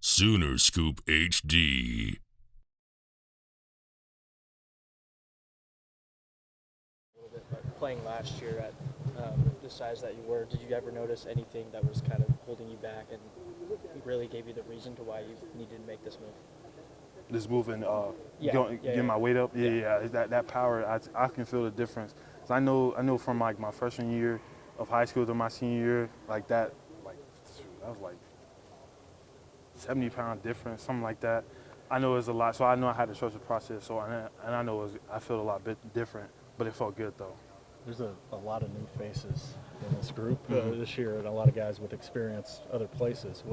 Sooner Scoop HD. Playing last year at the size that you were, did you ever notice anything that was kind of holding you back and really gave you the reason to why you needed to make this move? This moving, Yeah, getting my weight up. Yeah. That power, I can feel the difference. So I know from like my freshman year of high school to my senior year, that was like 70-pound difference, something like that. I know it's a lot, so I know I had to trust the process. So and I know I feel a lot bit different, but it felt good though. There's a lot of new faces in this group this year, and a lot of guys with experience other places.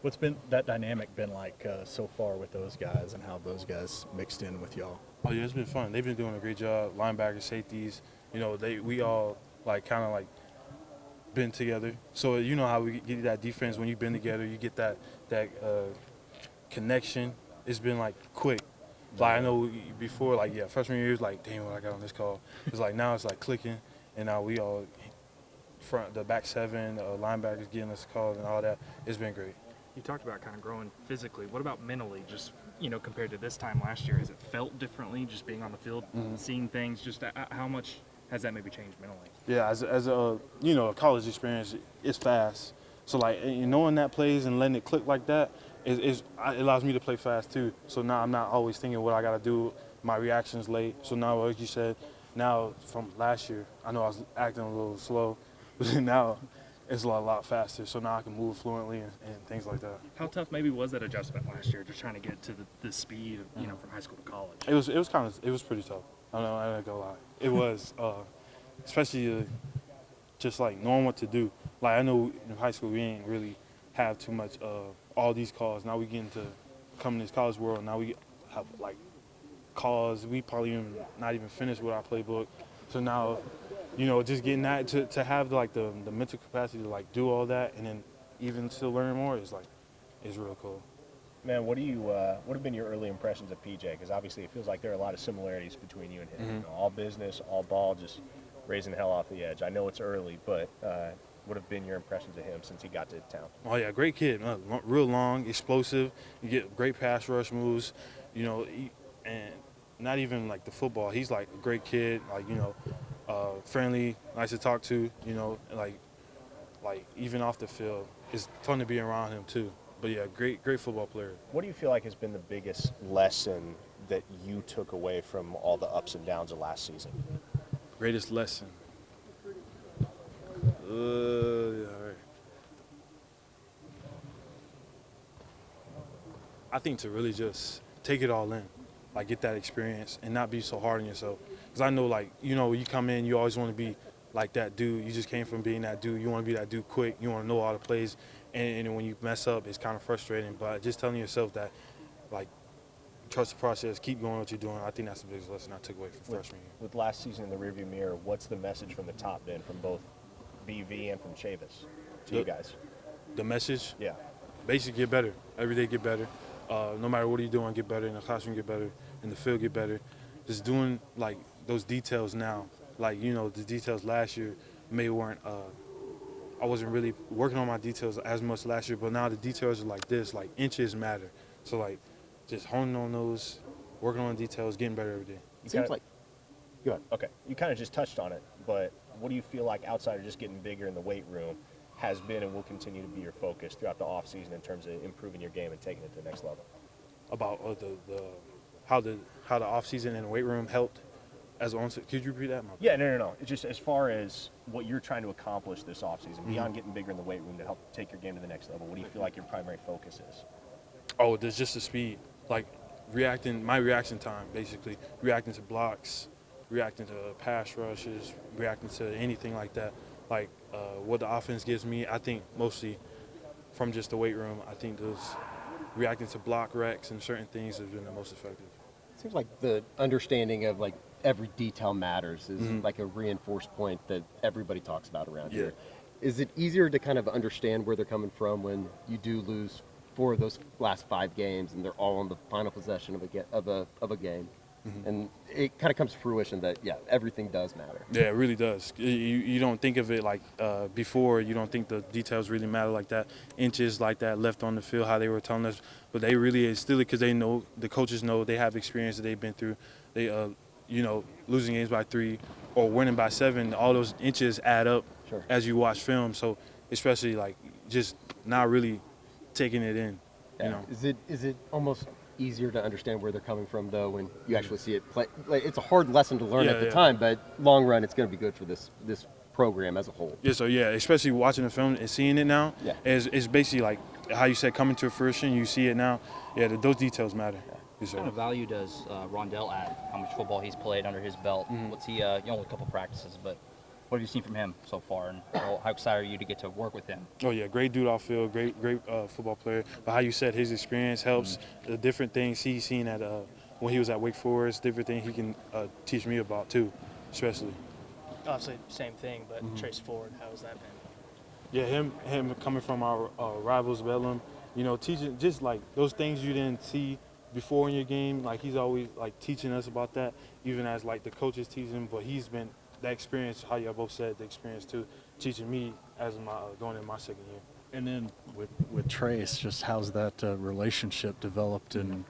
What's been that dynamic been like so far with those guys, and how those guys mixed in with y'all? Oh yeah, it's been fun. They've been doing a great job. Linebackers, safeties, we all kind of been together. So you know how we get that defense when you've been together, you get that connection. It's been quick. I know before, freshman year was damn, what I got on this call. It's now it's clicking, and now we all the back seven, linebackers getting us calls and all that. It's been great. You talked about kind of growing physically. What about mentally? Just compared to this time last year, has it felt differently? Just being on the field, seeing things. Just how much has that maybe changed mentally? Yeah, as a college experience, it's fast. So knowing that plays and letting it click like that, it allows me to play fast too. So now I'm not always thinking what I got to do. My reaction's late. So now, like you said, now from last year, I know I was acting a little slow, but now it's a lot faster. So now I can move fluently and things like that. How tough maybe was that adjustment last year, just trying to get to the speed of, from high school to college? It was pretty tough. I know, I ain't gonna lie. It was, especially just knowing what to do. I know in high school we ain't really have too much all these calls. Now we get into coming to this college world. Now we have calls. We probably not even finished with our playbook. So now, just getting that to have the mental capacity to do all that and then even still learn more is real cool. Man, what have been your early impressions of PJ? Because obviously it feels like there are a lot of similarities between you and him. All business, all ball, just raising the hell off the edge. I know it's early, but what have been your impressions of him since he got to town? Oh yeah, great kid, real long, explosive. You get great pass rush moves, and not even the football. He's a great kid, friendly, nice to talk to. Even off the field, it's fun to be around him too. But yeah, great football player. What do you feel like has been the biggest lesson that you took away from all the ups and downs of last season? Greatest lesson. Yeah, all right. I think to really just take it all in, get that experience and not be so hard on yourself. Because I know, you come in, you always want to be like that dude. You just came from being that dude. You want to be that dude quick. You want to know all the plays. And when you mess up, it's kind of frustrating. But just telling yourself that, trust the process, keep going what you're doing. I think that's the biggest lesson I took away from freshman year. With last season in the rearview mirror, what's the message from the top been from both BV and from Shavers to you guys? The message? Yeah. Basically, get better. Every day, get better. No matter what you're doing, get better. In the classroom, get better. In the field, get better. Just doing, those details now. The details last year weren't I wasn't really working on my details as much last year, but now the details are like this, inches matter. So just honing on those, working on the details, getting better every day. It seems like, go ahead. Okay, you kind of just touched on it, but what do you feel like outside of just getting bigger in the weight room has been and will continue to be your focus throughout the offseason in terms of improving your game and taking it to the next level? About how the offseason and the weight room helped as on. Could you repeat that? Yeah, no. It's just as far as what you're trying to accomplish this offseason, beyond getting bigger in the weight room to help take your game to the next level, what do you feel like your primary focus is? Oh, there's just the speed. My reaction time, basically. Reacting to blocks, reacting to pass rushes, reacting to anything like that. What the offense gives me, I think mostly from just the weight room, I think those reacting to block recs and certain things have been the most effective. It seems like the understanding of every detail matters is a reinforced point that everybody talks about around here. Is it easier to kind of understand where they're coming from when you do lose 4 of those last 5 games and they're all on the final possession of a game? And it kind of comes to fruition that, yeah, everything does matter. Yeah, it really does. You don't think of it like before. You don't think the details really matter like that. Inches like that left on the field, how they were telling us. But they really instill it because they know, the coaches know, they have experience that they've been through. They, losing games by 3 or winning by 7, all those inches add up as you watch film. So especially like just not really taking it in, you know. Is it almost easier to understand where they're coming from though when you actually see it play? Like, it's a hard lesson to learn at the time, but long run it's going to be good for this program as a whole. Yeah, so yeah, especially watching the film and seeing it now, Yeah. it's basically like how you said, coming to fruition. You see it now. Yeah, those details matter. Yes, sir. What kind of value does Rondell add? How much football he's played under his belt? What's he? Only a couple practices, but what have you seen from him so far? And how excited are you to get to work with him? Oh yeah, great dude off field, great football player. But how you said, his experience helps. The different things he's seen at when he was at Wake Forest, different things he can teach me about too, especially. Obviously, same thing, but Trace Ford, how has that been? Yeah, him coming from our rivals, Bedlam, teaching just like those things you didn't see before in your game. Like he's always like teaching us about that, even as like the coaches teach him. But he's been that experience, how y'all both said, the experience too, teaching me as my going in my second year. And then with Trace, just how's that relationship developed, and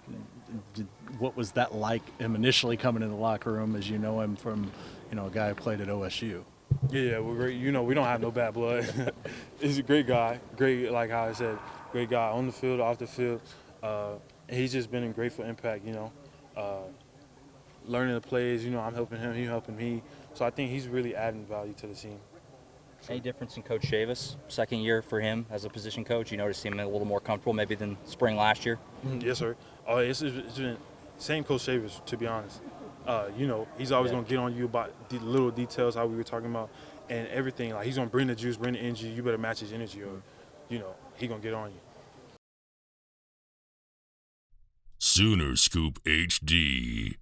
what was that like him initially coming in the locker room, as you know him from, a guy who played at OSU? Yeah, we're great. We don't have no bad blood. He's a great guy. Great, like how I said, great guy on the field, off the field. He's just been a grateful impact, learning the plays. I'm helping him, he's helping me. So I think he's really adding value to the team. Any difference in Coach Shavers, second year for him as a position coach? You notice him a little more comfortable maybe than spring last year? Yes, sir. Oh, it's been same Coach Shavers, to be honest. He's always going to get on you about the little details, how we were talking about, and everything. Like, he's going to bring the juice, bring the energy. You better match his energy, or, he going to get on you. Sooner Scoop HD.